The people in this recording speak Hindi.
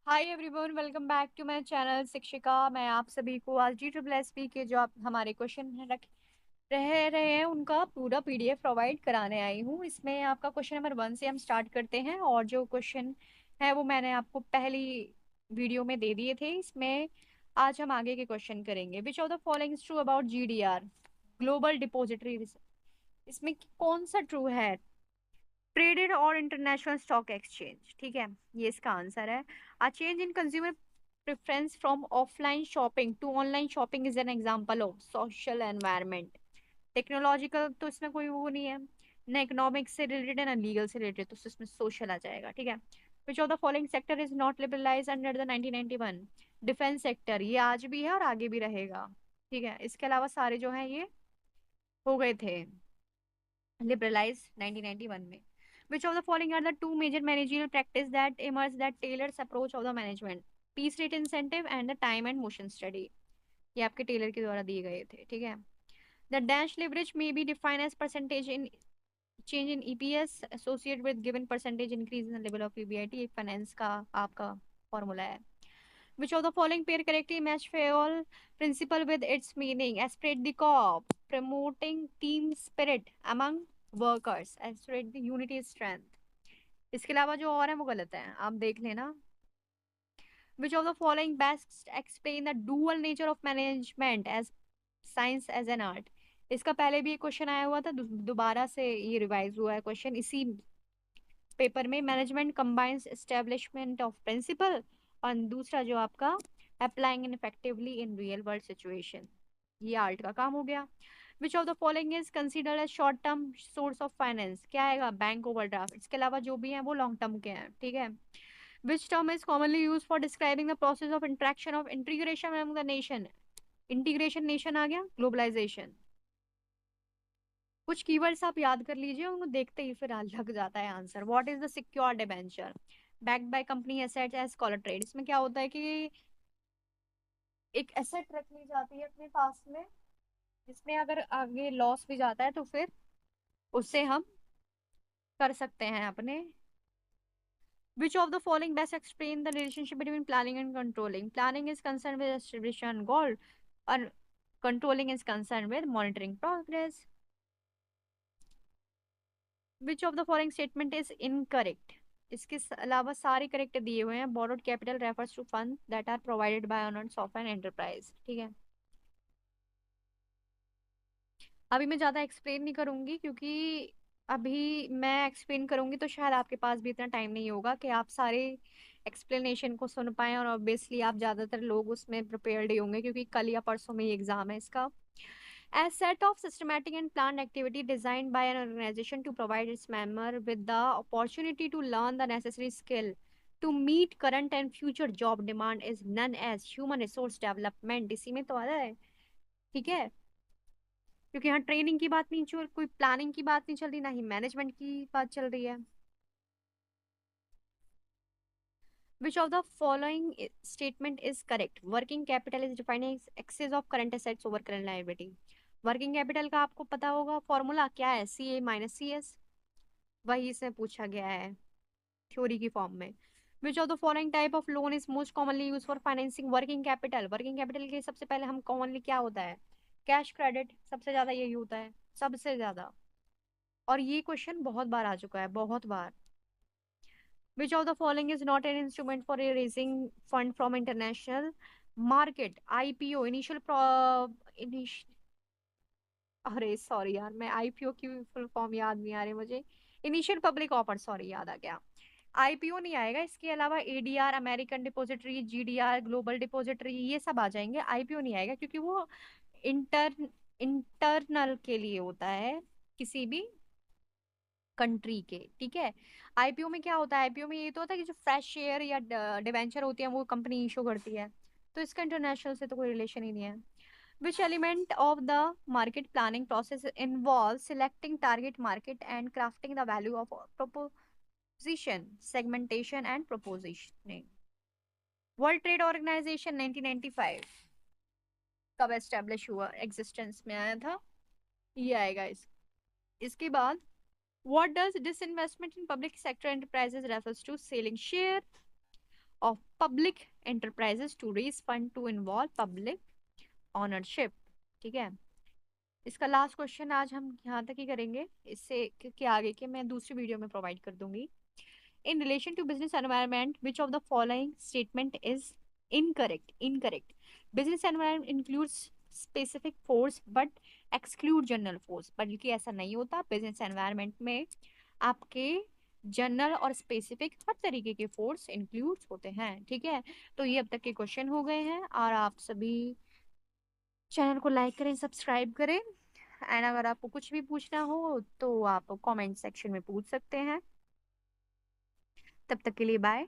Hi everyone, welcome back to my channel Shikshika. मैं आप सभी को आज GSSB के जो आप हमारे क्वेश्चन रहे हैं उनका पूरा PDF प्रोवाइड कराने आई हूँ। इसमें आपका क्वेश्चन नंबर 1 से हम स्टार्ट करते हैं और जो क्वेश्चन है वो मैंने आपको पहली वीडियो में दे दिए थे। इसमें आज हम आगे के क्वेश्चन करेंगे। विच of the following is true about GDR, global depository research. इसमें कौन सा ट्रू है? ट्रेडेड और इंटरनेशनल स्टॉक एक्सचेंज, ठीक है, ये इसका आंसर है। A change in consumer preference from offline shopping to online shopping is an example of social environment. Technological तो इसमें कोई वो नहीं है, ना इकोनॉमिक्स से रिलेटेड है ना लीगल से रिलेटेड, तो इसमें सोशल आ जाएगा, ठीक है। विच of the following sector is not liberalise under the 1991? Defence sector, ये आज भी है और आगे भी रहेगा, ठीक है। इसके अलावा सारे जो हैं ये हो गए थे liberalized 1991 में। Which of the following are the two major managerial practice that emerge that tailors approach of the management? Piece rate incentive and the time and motion study। ये आपके टेलर के द्वारा दिए गए थे, ठीक है। The dash leverage may be defined as percentage in change in EPS associated with given percentage increase in the level of PBIT। एक फाइनेंस का आपका फॉर्मूला है। Which of the following pair correctly match Fayol principle with its meaning? Aspirate the corp, promoting team spirit among workers, aspirate the unity strength। इसके अलावा जो और है वो गलत है, आप देख लेना। Which of the following best explain the dual nature of management as science as an art? इसका पहले भी एक क्वेश्चन आया हुआ था, दोबारा से ये रिवाइज हुआ है क्वेश्चन इसी पेपर में। Management combines establishment of principle और दूसरा जो आपका applying in effectively in real world situation, ये आर्ट का काम हो गया। Which of the following is considered as short term source of finance? क्या आएगा? Bank overdraft. इसके अलावा जो भी है वो लॉन्ग टर्म के हैं, ठीक है। Which term is commonly use for describing the process of interaction of integration among the nation? Integration nation आ गया, ग्लोबलाइजेशन। कुछ कीवर्ड्स आप याद कर लीजिए, उनको देखते ही फिर लग जाता है answer. What is the secure debenture? Backed by company assets as collateral. इसमें क्या होता है कि एक एसेट रख ली जाती है अपने पास में, जिसमें अगर आगे लॉस भी जाता है तो फिर उससे हम कर सकते हैं अपने। Which of the following best explain the relationship between planning and controlling? Planning is concerned with establishing goal, and controlling is concerned with monitoring progress. Which of the following statement is incorrect? इसके अलावा सारे करेक्ट दिए हुए हैं। borrowed capital refers to funds that are provided by owners of an enterprise, ठीक है। अभी मैं ज्यादा एक्सप्लेन नहीं करूंगी, क्योंकि अभी मैं एक्सप्लेन करूंगी तो शायद आपके पास भी इतना टाइम नहीं होगा कि आप सारे एक्सप्लेनेशन को सुन पाएं, और ऑब्वियसली आप ज्यादातर लोग उसमें प्रिपेयर्ड ही होंगे क्योंकि कल या परसों में ही एग्जाम है इसका। A set of systematic and planned activity designed by an organization to provide its member with the opportunity to learn the necessary skill to meet current and future job demand is known as human resource development। इसी में तो आ रहा है, ठीक है। क्योंकि यहाँ ट्रेनिंग की बात नहीं चल, कोई प्लानिंग की बात नहीं चल रही, ना ही मैनेजमेंट की बात चल रही है। Which of the following statement is correct? Working capital is defined as excess of current assets over current liability। Working capital का आपको पता होगा फॉर्मूला क्या है, CA - CS। वही इसमें पूछा गया है थ्योरी की फॉर्म में। विच of the following type of loan is most commonly use for financing working capital? Working capital के सबसे पहले हम कॉमनली क्या होता है? कैश क्रेडिट, सबसे ज्यादा यही होता है, सबसे ज्यादा। और ये क्वेश्चन बहुत बार आ चुका है, बहुत बार। Which of the following is not an instrument for raising fund from international market? IPO, अरे सॉरी यार, मैं IPO की फुल फॉर्म याद नहीं आ रही मुझे। इनिशियल पब्लिक ऑफर, सॉरी, याद आ गया। IPO नहीं आएगा, इसके अलावा ADR, American depository, GDR, global depository, ये सब आ जाएंगे। IPO नहीं आएगा क्योंकि वो इंटर इंटरनल के लिए होता है, किसी भी कंट्री के, ठीक है। IPO में क्या होता है? IPO में ये तो होता है कि जो फ्रेश शेयर या डिवेंचर होती है वो कंपनी इशू करती है, तो इसका इंटरनेशनल से तो कोई रिलेशन ही नहीं है। Which element of the market planning process involves selecting target market and crafting the value of a proposition, segmentation and propositioning? World Trade Organization 1995 कब एस्टेब्लिश हुआ, एग्जिस्टेंस में आया था? ये आएगा इसके बाद। What does disinvestment in public sector enterprises refers to? Selling share, of public enterprises to raise fund to involve public ownership. ठीक है, इसका लास्ट क्वेश्चन आज हम यहाँ तक ही करेंगे, इससे क्योंकि आगे के मैं दूसरी वीडियो में प्रोवाइड कर दूंगी। In relation to business environment which of the following statement is incorrect? Incorrect, business environment includes specific force but exclude general force. बल्कि ऐसा नहीं होता, बिजनेस एनवायरनमेंट में आपके जनरल और स्पेसिफिक हर तरीके के फोर्स इंक्लूड होते हैं। ठीक है, तो ये अब तक के क्वेश्चन हो गए हैं, और आप सभी चैनल को लाइक करें, सब्सक्राइब करें, एंड अगर आपको कुछ भी पूछना हो तो आप कमेंट सेक्शन में पूछ सकते हैं। तब तक के लिए बाय।